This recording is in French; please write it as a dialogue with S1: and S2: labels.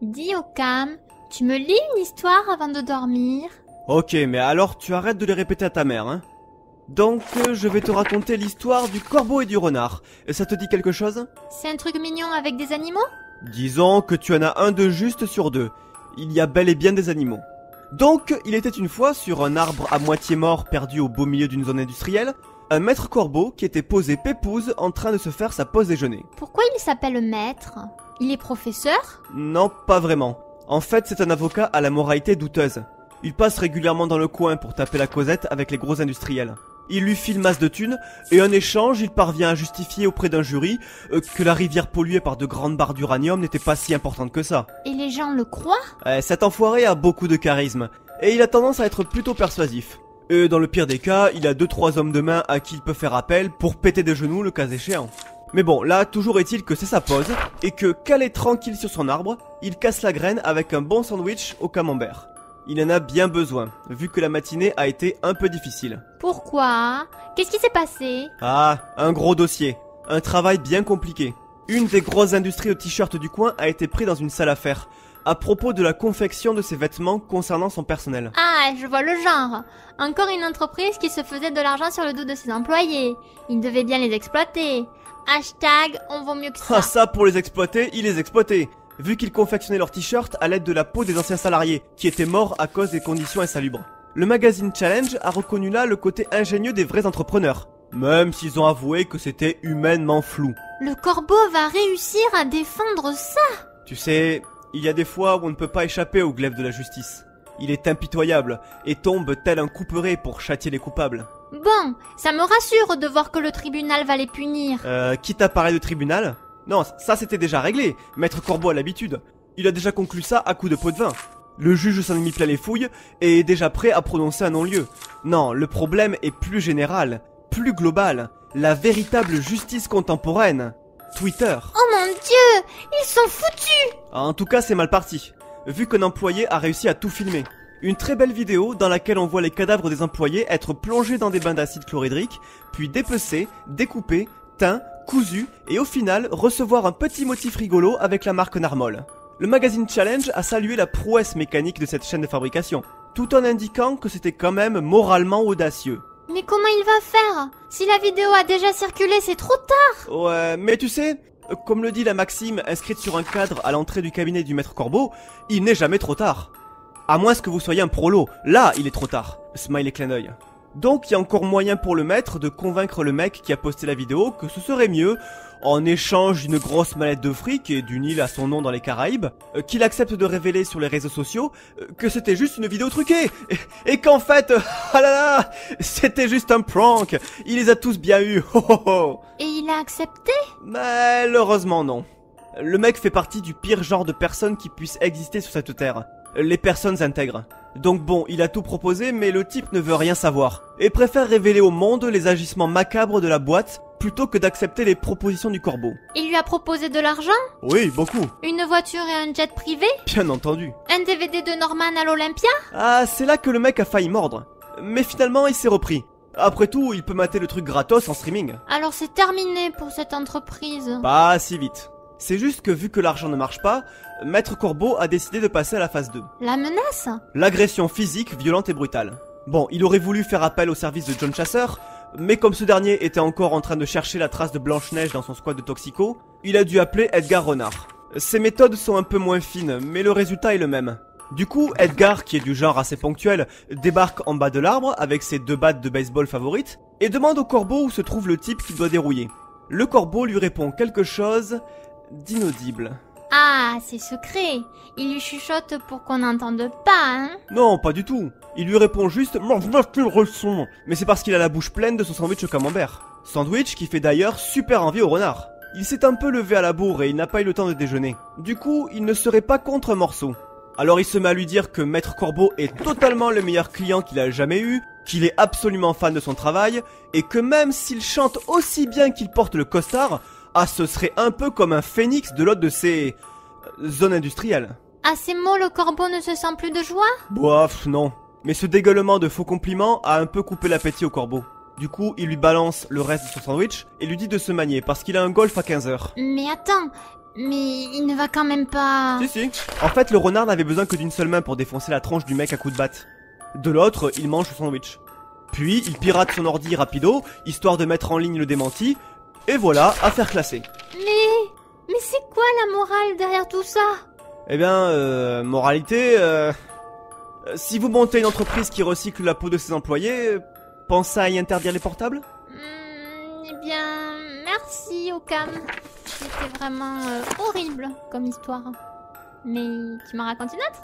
S1: Dis Okam, tu me lis une histoire avant de dormir?
S2: Ok, mais alors tu arrêtes de les répéter à ta mère, hein. Donc, je vais te raconter l'histoire du corbeau et du renard. Ça te dit quelque chose?
S1: C'est un truc mignon avec des animaux?
S2: Disons que tu en as un de juste sur deux. Il y a bel et bien des animaux. Donc, il était une fois, sur un arbre à moitié mort perdu au beau milieu d'une zone industrielle, un maître corbeau qui était posé pépouze en train de se faire sa pause déjeuner.
S1: Pourquoi il s'appelle maître? Il est professeur?
S2: Non, pas vraiment. En fait, c'est un avocat à la moralité douteuse. Il passe régulièrement dans le coin pour taper la causette avec les gros industriels. Il lui file masse de thunes, et en échange, il parvient à justifier auprès d'un jury que la rivière polluée par de grandes barres d'uranium n'était pas si importante que ça.
S1: Et les gens le croient?
S2: Cet enfoiré a beaucoup de charisme, et il a tendance à être plutôt persuasif. Et dans le pire des cas, il a 2-3 hommes de main à qui il peut faire appel pour péter des genoux le cas échéant. Mais bon, là, toujours est-il que c'est sa pause, et que, calé tranquille sur son arbre, il casse la graine avec un bon sandwich au camembert. Il en a bien besoin, vu que la matinée a été un peu difficile.
S1: Pourquoi? Qu'est-ce qui s'est passé?
S2: Ah, un gros dossier. Un travail bien compliqué. Une des grosses industries de t-shirts du coin a été prise dans une sale affaire, à propos de la confection de ses vêtements concernant son personnel.
S1: Ah, je vois le genre. Encore une entreprise qui se faisait de l'argent sur le dos de ses employés. Il devait bien les exploiter. Hashtag, on vaut mieux que ça.
S2: Ah ça, pour les exploiter, il les exploitait, vu qu'ils confectionnaient leurs t-shirts à l'aide de la peau des anciens salariés, qui étaient morts à cause des conditions insalubres. Le magazine Challenge a reconnu là le côté ingénieux des vrais entrepreneurs, même s'ils ont avoué que c'était humainement flou.
S1: Le corbeau va réussir à défendre ça.
S2: Tu sais, il y a des fois où on ne peut pas échapper au glaive de la justice. Il est impitoyable, et tombe tel un couperet pour châtier les coupables.
S1: Bon, ça me rassure de voir que le tribunal va les punir.
S2: Quitte à parler de tribunal? Non, ça c'était déjà réglé, Maître Corbeau a l'habitude. Il a déjà conclu ça à coups de pot de vin. Le juge s'en est mis plein les fouilles et est déjà prêt à prononcer un non-lieu. Non, le problème est plus général, plus global, la véritable justice contemporaine. Twitter.
S1: Oh mon Dieu, ils sont foutus.
S2: En tout cas, c'est mal parti, vu qu'un employé a réussi à tout filmer. Une très belle vidéo dans laquelle on voit les cadavres des employés être plongés dans des bains d'acide chlorhydrique, puis dépecés, découpés, teints, cousus, et au final recevoir un petit motif rigolo avec la marque Narmol. Le magazine Challenge a salué la prouesse mécanique de cette chaîne de fabrication, tout en indiquant que c'était quand même moralement audacieux.
S1: Mais comment il va faire? Si la vidéo a déjà circulé, c'est trop tard.
S2: Ouais, mais tu sais, comme le dit la maxime inscrite sur un cadre à l'entrée du cabinet du maître Corbeau, il n'est jamais trop tard. À moins que vous soyez un prolo, là il est trop tard. Smiley clin d'œil. Donc il y a encore moyen pour le maître de convaincre le mec qui a posté la vidéo que ce serait mieux, en échange d'une grosse mallette de fric et d'une île à son nom dans les Caraïbes, qu'il accepte de révéler sur les réseaux sociaux que c'était juste une vidéo truquée, et qu'en fait, ah là là, c'était juste un prank, il les a tous bien eus, ho ho ho.
S1: Et il a accepté?
S2: Malheureusement non. Le mec fait partie du pire genre de personnes qui puissent exister sur cette terre. Les personnes intègres. Donc bon, il a tout proposé, mais le type ne veut rien savoir, et préfère révéler au monde les agissements macabres de la boîte, plutôt que d'accepter les propositions du corbeau.
S1: Il lui a proposé de l'argent?
S2: Oui, beaucoup.
S1: Une voiture et un jet privé?
S2: Bien entendu.
S1: Un DVD de Norman à l'Olympia?
S2: Ah, c'est là que le mec a failli mordre. Mais finalement, il s'est repris. Après tout, il peut mater le truc gratos en streaming.
S1: Alors c'est terminé pour cette entreprise.
S2: Pas si vite. C'est juste que vu que l'argent ne marche pas, Maître Corbeau a décidé de passer à la phase 2.
S1: La menace?
S2: L'agression physique, violente et brutale. Bon, il aurait voulu faire appel au service de John Chasseur, mais comme ce dernier était encore en train de chercher la trace de Blanche-Neige dans son squad de toxico, il a dû appeler Edgar Renard. Ses méthodes sont un peu moins fines, mais le résultat est le même. Du coup, Edgar, qui est du genre assez ponctuel, débarque en bas de l'arbre avec ses 2 battes de baseball favorites, et demande au corbeau où se trouve le type qu'il doit dérouiller. Le corbeau lui répond quelque chose d'inaudible.
S1: Ah, c'est secret. Il lui chuchote pour qu'on n'entende pas, hein?
S2: Non, pas du tout. Il lui répond juste « Mais c'est parce qu'il a la bouche pleine de son sandwich au camembert. Sandwich qui fait d'ailleurs super envie au renard. Il s'est un peu levé à la bourre et il n'a pas eu le temps de déjeuner. Du coup, il ne serait pas contre un morceau. Alors il se met à lui dire que Maître Corbeau est totalement le meilleur client qu'il a jamais eu, qu'il est absolument fan de son travail, et que même s'il chante aussi bien qu'il porte le costard, ah ce serait un peu comme un phénix de l'autre de ces... zones industrielles.
S1: À ces mots, le corbeau ne se sent plus de joie?
S2: Bof, non. Mais ce dégueulement de faux compliments a un peu coupé l'appétit au corbeau. Du coup, il lui balance le reste de son sandwich et lui dit de se manier parce qu'il a un golf à 15h.
S1: Mais attends, Mais il ne va quand même pas...
S2: Si, si. En fait, le renard n'avait besoin que d'une seule main pour défoncer la tronche du mec à coups de batte. De l'autre, il mange son sandwich. Puis, il pirate son ordi rapido, histoire de mettre en ligne le démenti, et voilà, affaire classée.
S1: Mais c'est quoi la morale derrière tout ça?
S2: Eh bien, moralité, si vous montez une entreprise qui recycle la peau de ses employés, pensez à y interdire les portables?
S1: Eh bien, merci Okam. C'était vraiment horrible comme histoire. Mais tu m'en racontes une autre?